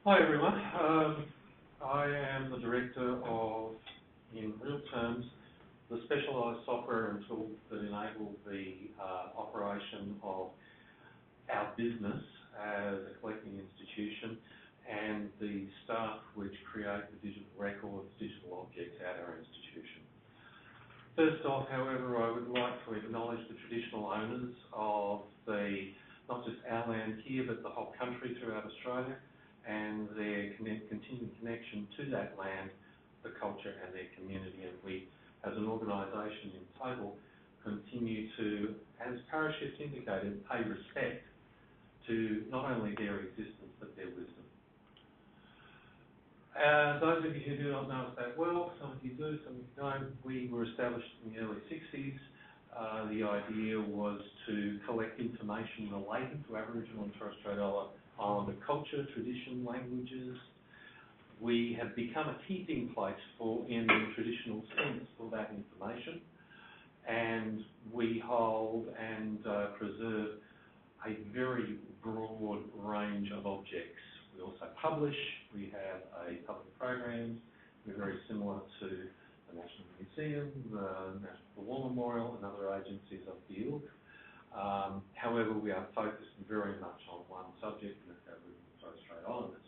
Hi everyone. I am the director of, in real terms, the specialised software and tools that enable the operation of our business as a collecting institution and the staff which create the digital records, digital objects at our institution. First off, however, I would like to acknowledge the traditional owners of not just our land here, but the whole country throughout Australia, and their continued connection to that land, the culture and their community. And we, as an organisation in total, continue to, as Parashift indicated, pay respect to not only their existence but their wisdom. Those of you who do not know us that well, some of you do, some of you don't, we were established in the early 60s. The idea was to collect information relating to Aboriginal and Torres Strait Islander culture, tradition, languages. We have become a keeping place in the traditional sense for that information, and we hold and preserve a very broad range of objects. We also publish, we have a public program, we're very similar to the National Museum, the National War Memorial and other agencies of the ilk. However, we are focused very much on one subject, and that's Aboriginal and Torres Strait Islanders.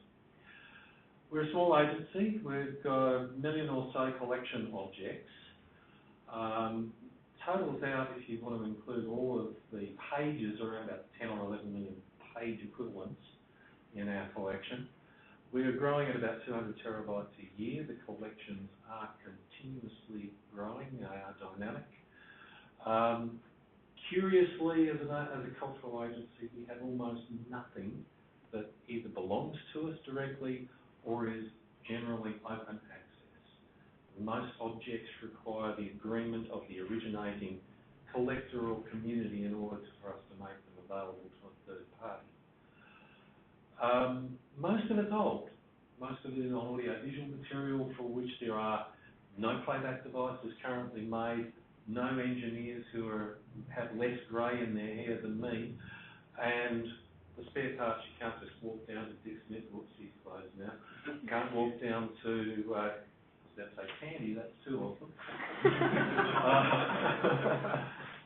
We're a small agency. We've got 1 million or so collection objects. Totals out, if you want to include all of the pages, around about 10 or 11 million page equivalents in our collection. We are growing at about 200 terabytes a year. The collections are continuously growing. They are dynamic. Curiously, as a cultural agency, we have almost nothing that either belongs to us directly or is generally open access. Most objects require the agreement of the originating collector or community in order for us to make them available to a third party. Most of it's old. Most of it is audio-visual material for which there are no playback devices currently made, no engineers who have less grey in their hair than me, and the spare parts you can't just walk down to Dick Smith, whoops, he's closed now. You can't walk down to, let's say Candy, that's too awesome.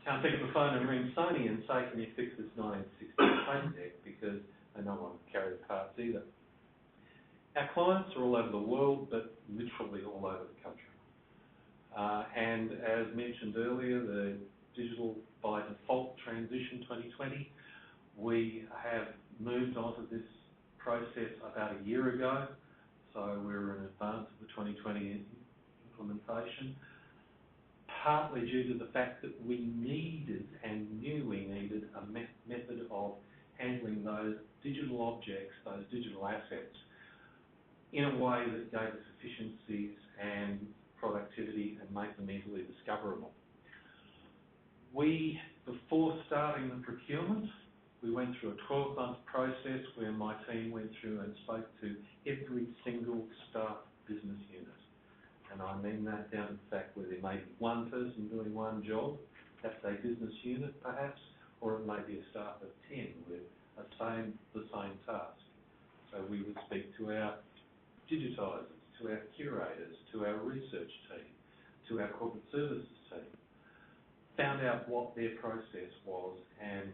Can't pick up the phone and ring Sony and say, can you fix this 1960 tape deck, because they no longer carry the parts either. Our clients are all over the world, but literally all over the country. And as mentioned earlier, the digital by default transition 2020, we have moved on to this process about a year ago, so we're in advance of the 2020 implementation, partly due to the fact that we needed and knew we needed a method of handling those digital objects, those digital assets, in a way that gave us efficiencies and productivity and make them easily discoverable. Before starting the procurement, we went through a 12-month process where my team went through and spoke to every single staff business unit. And I mean that down to the fact where there may be one person doing one job, that's a business unit perhaps, or it may be a staff of 10 with the same task. So we would speak to our digitisers, to our curators, to our research team, to our corporate services team, found out what their process was, and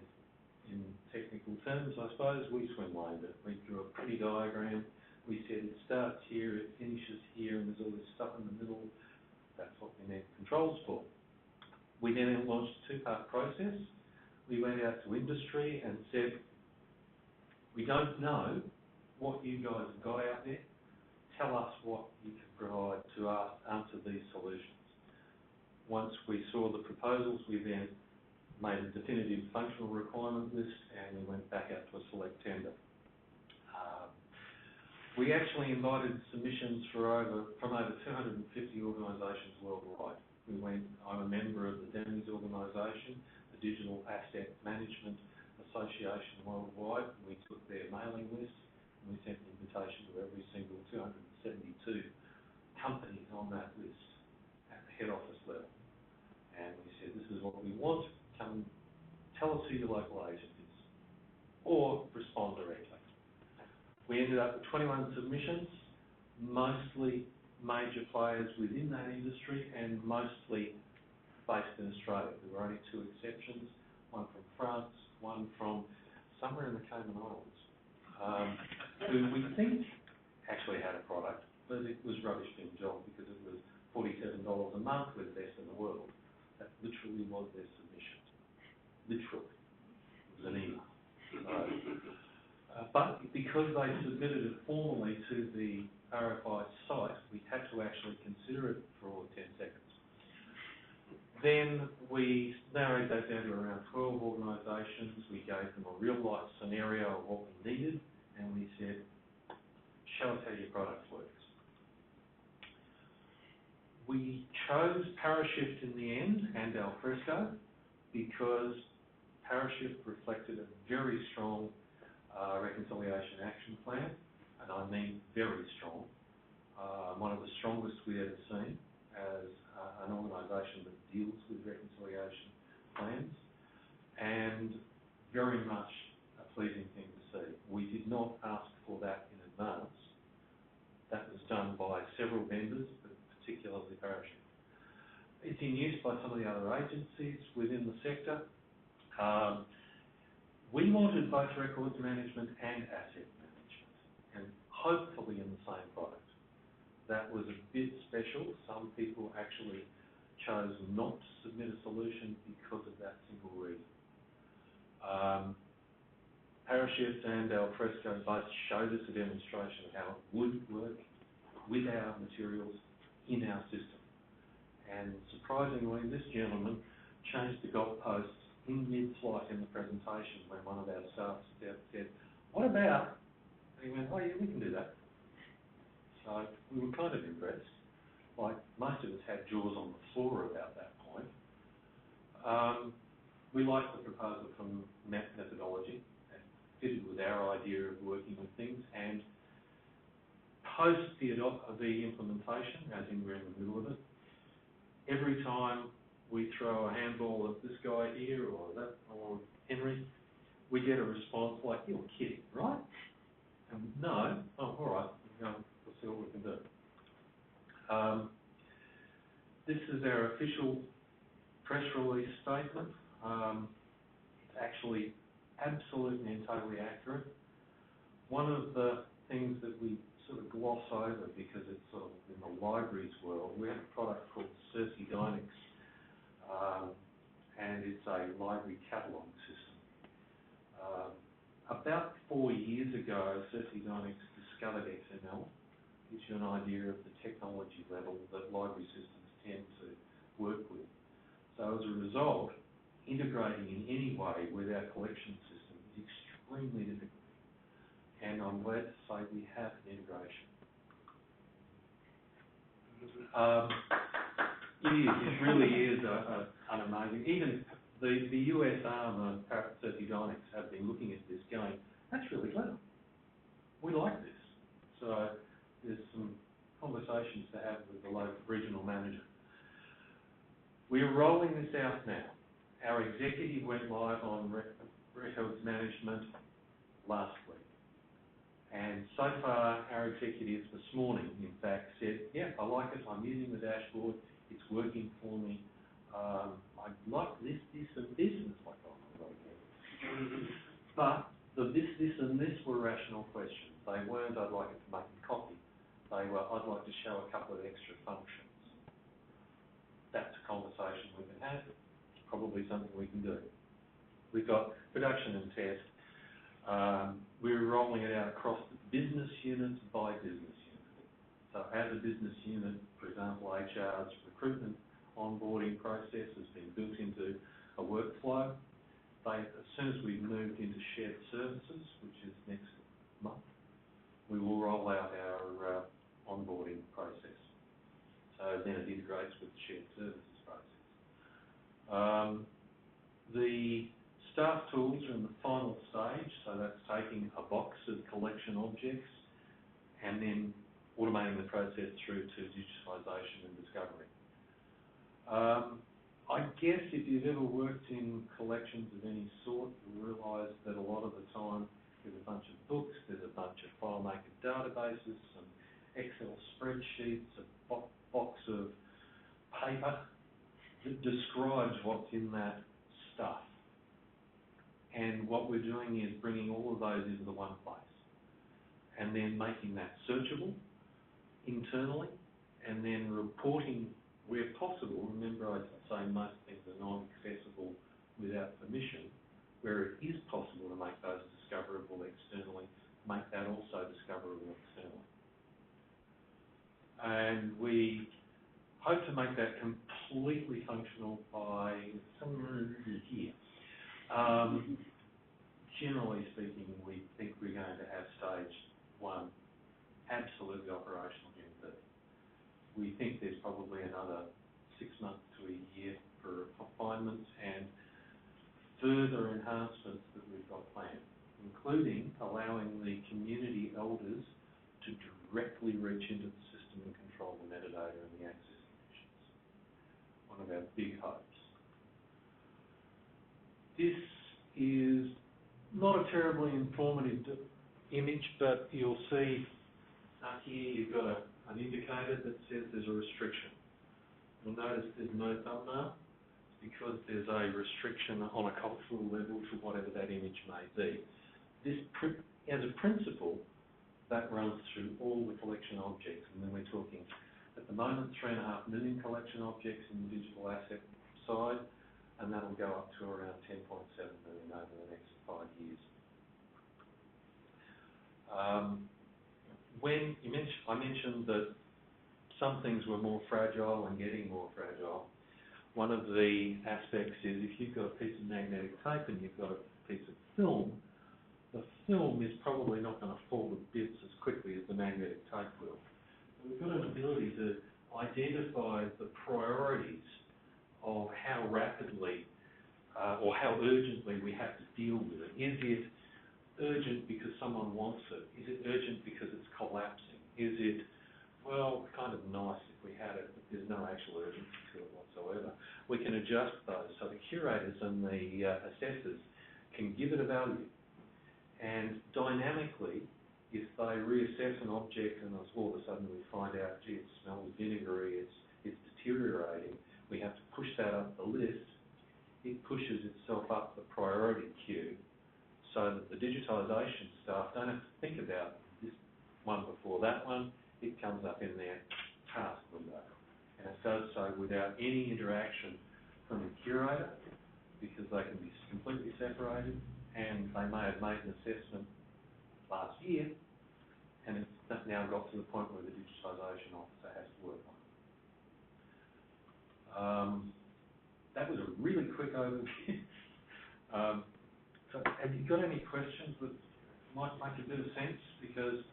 in technical terms, I suppose, we swim-laid it. We drew a pretty diagram. We said it starts here, it finishes here, and there's all this stuff in the middle. That's what we need controls for. We then launched a two-part process. We went out to industry and said, we don't know what you guys have got out there. Tell us what you can provide to us answer these solutions. Once we saw the proposals, we then made a definitive functional requirement list and we went back out to a select tender. We actually invited submissions from over 250 organisations worldwide. I'm a member of the Denbow organisation, the Digital Asset Management Association worldwide. We took their mailing list and we sent an invitation to every single 272 companies on that list at the head office level. And we said, this is what we want, come tell us who your local agent is, or respond directly. We ended up with 21 submissions, mostly major players within that industry and mostly based in Australia. There were only 2 exceptions, one from France, one from somewhere in the Cayman Islands, who we think actually had a product, but it was rubbish being job because it was $47 a month with best in the world. That literally was their submission. Literally. It was an email. But because they submitted it formally to the RFI site, we had to actually consider it for all 10 seconds. Then we narrowed that down to around 12 organisations. We gave them a real-life scenario of what we needed, and we said, show us how your product works. We chose Parashift in the end and Alfresco because Parashift reflected a very strong reconciliation action plan, and I mean very strong. One of the strongest we've ever seen as an organisation that deals with reconciliation plans, and very much a pleasing thing to see. We did not ask for that in advance. That was done by several vendors, but particularly Parashift. It's in use by some of the other agencies within the sector. We wanted both records management and asset management, and hopefully in the same product. That was a bit special. Some people actually chose not to submit a solution because of that single reason. Parashift and Alfresco both showed us a demonstration of how it would work with our materials in our system. And surprisingly, this gentleman changed the goalposts in mid-flight in the presentation when one of our staff said, what about? And he went, oh yeah, we can do that. So we were kind of impressed. Like most of us had jaws on the floor about that point. We liked the proposal from methodology. It fitted with our idea of working with things, and post the implementation, as in we're in the middle of it, every time we throw a handball at this guy here or that or Henry, we get a response like, you're kidding, right? And no, oh, all right, we'll see what we can do. This is our official press release statement. It's actually absolutely and totally accurate. One of the things that we sort of gloss over because it's sort of in the libraries world, we have a product called Onyx, and it's a library catalogue system. About 4 years ago, Onyx discovered XML. Gives you an idea of the technology level that library systems tend to work with. So as a result, integrating in any way with our collection system is extremely difficult. And I'm glad to say we have an integration. It really is an amazing, even the US arm of Onyx have been looking at this going, that's really clever. We like this. So there's some conversations to have with the local regional manager. We're rolling this out now. Our executive went live on records management last week. And so far, our executives this morning, in fact, said, yeah, I like it, I'm using the dashboard, it's working for me. I like this, and this, and it's like, oh my God. But the this, and this were rational questions. They weren't, I'd like it to make me coffee. They were, I'd like to show a couple of extra functions. That's a conversation we can have. It's probably something we can do. We've got production and test. We're rolling it out across the business units by business unit. So as a business unit, for example, HR's recruitment onboarding process has been built into a workflow. As soon as we've moved into shared services, which is next month, we will roll out our onboarding process. So then it integrates with the shared services process. The staff tools are in the final stage, so that's taking a box of collection objects and then automating the process through to digitalisation and discovery. I guess if you've ever worked in collections of any sort, you realise that a lot of the time there's a bunch of books, there's a bunch of file databases, some Excel spreadsheets, a box of paper that describes what's in that stuff. And what we're doing is bringing all of those into the one place and then making that searchable internally and then reporting where possible. Remember, I say most things are not accessible without permission. Where it is possible to make those discoverable externally, make that also discoverable externally. And we hope to make that completely functional by somewhere here. Generally speaking, we think we're going to have stage 1 absolutely operational June 30. We think there's probably another 6 months to a year for refinements and further enhancements that we've got planned, including allowing the community elders to directly reach into the system and control the metadata and the access conditions. One of our big hopes. This is not a terribly informative image, but you'll see here you've got an indicator that says there's a restriction. You'll notice there's no thumbnail because there's a restriction on a cultural level to whatever that image may be. This, as a principle, that runs through all the collection objects, and then we're talking, at the moment, 3.5 million collection objects in the digital asset side, and that'll go up to around 10.7 million over the next 5 years. I mentioned that some things were more fragile and getting more fragile. One of the aspects is if you've got a piece of magnetic tape and you've got a piece of film, the film is probably not going to fall to bits as quickly as the magnetic tape will. And we've got an ability to identify the priorities of how rapidly or how urgently we have to deal with it. Is it urgent because someone wants it? Is it urgent because it's collapsing? Is it, well, kind of nice if we had it, but there's no actual urgency to it whatsoever? We can adjust those so the curators and the assessors can give it a value. And dynamically, if they reassess an object and all of a sudden we find out, gee, it smells vinegary, it's deteriorating, we have to push that up the list, it pushes itself up the priority queue so that the digitisation staff don't have to think about this one before that one. It comes up in their task window. And it does so without any interaction from the curator because they can be completely separated and they may have made an assessment last year and it's now got to the point where the digitisation officer has to work on it. That was a really quick overview. So have you got any questions that might make a bit of sense? Because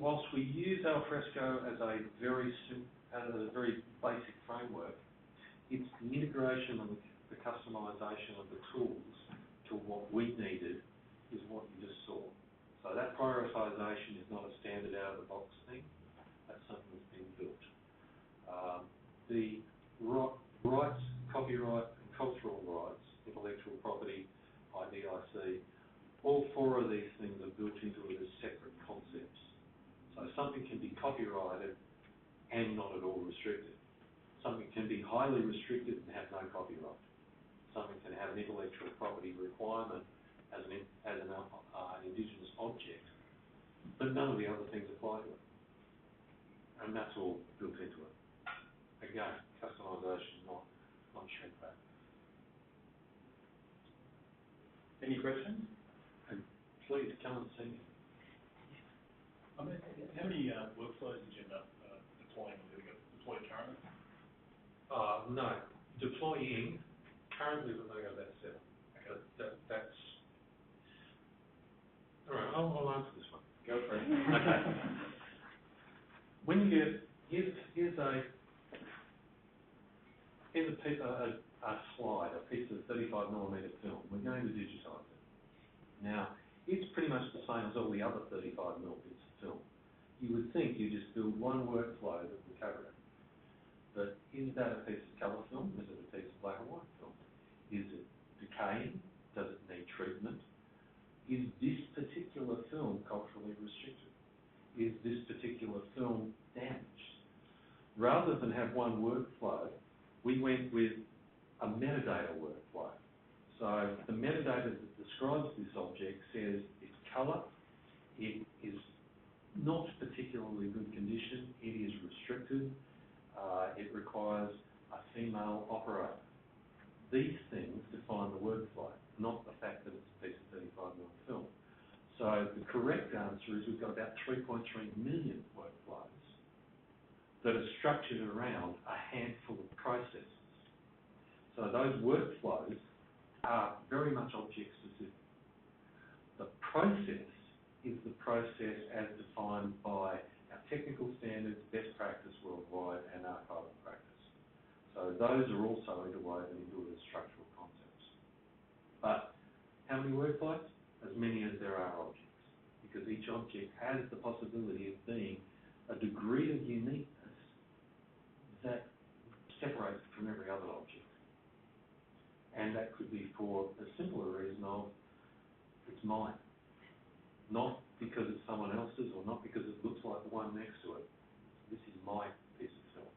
whilst we use Alfresco as a very basic framework, it's the integration and the customisation of the tools to what we needed is what you just saw. So that prioritisation is not a standard out-of-the-box thing. That's something that's been built. The rights, copyright and cultural rights, intellectual property, IDIC, all 4 of these things are built into it as separate concepts. So something can be copyrighted and not at all restricted. Something can be highly restricted and have no copyright. Something can have an intellectual property requirement as an indigenous object, but none of the other things apply to it. And that's all built into it. Again, customisation, not shrink wrap. Any questions? And please come and see me. How many workflows did you end up deploying? Did you deploy currently? No. Deploying, currently we've only got about 7. Okay. That's... All right, I'll answer this one. Go for it. Okay. When you get... Here's a slide, a piece of 35mm film. We're going to digitise it. Now, it's pretty much the same as all the other 35mm bits of film. You would think you just build one workflow that would cover it. But is that a piece of colour film? Is it a piece of black and white film? Is it decaying? Does it need treatment? is this particular film culturally restricted? Is this particular film damaged? Rather than have one workflow, we went with a metadata workflow. So the metadata that describes this object says its colour, it is not particularly good condition, it is restricted, it requires a female operator. These things define the workflow, not the fact that it's a piece of 35mm film. So the correct answer is we've got about 3.3 million workflows that are structured around a handful of processes. So those workflows are very much object specific. The process is the process as defined by our technical standards, best practice worldwide, and archival practice. So those are also interwoven into it as structural concepts. But how many workflows? As many as there are objects, because each object has the possibility of being a degree of uniqueness that separates it from every other object. And that could be for a simpler reason of it's mine. Not because it's someone else's or not because it looks like the one next to it. This is my piece of film.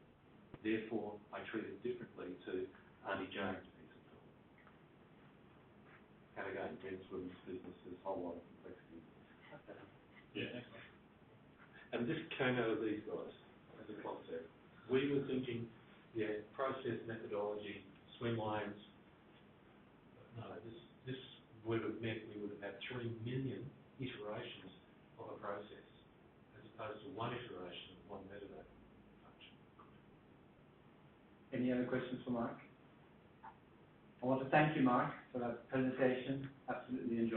Therefore, I treat it differently to Auntie Jane's piece of film. And again, men's, women's businesses, whole lot of complexity. Yeah. And this came out of these guys as a concept. We were thinking, yeah, process, methodology, swim lanes. No, this would have meant we would have had 3 million iterations of a process, as opposed to one iteration of one metadata function. Any other questions for Mark? I want to thank you, Mark, for that presentation. Absolutely enjoyed it.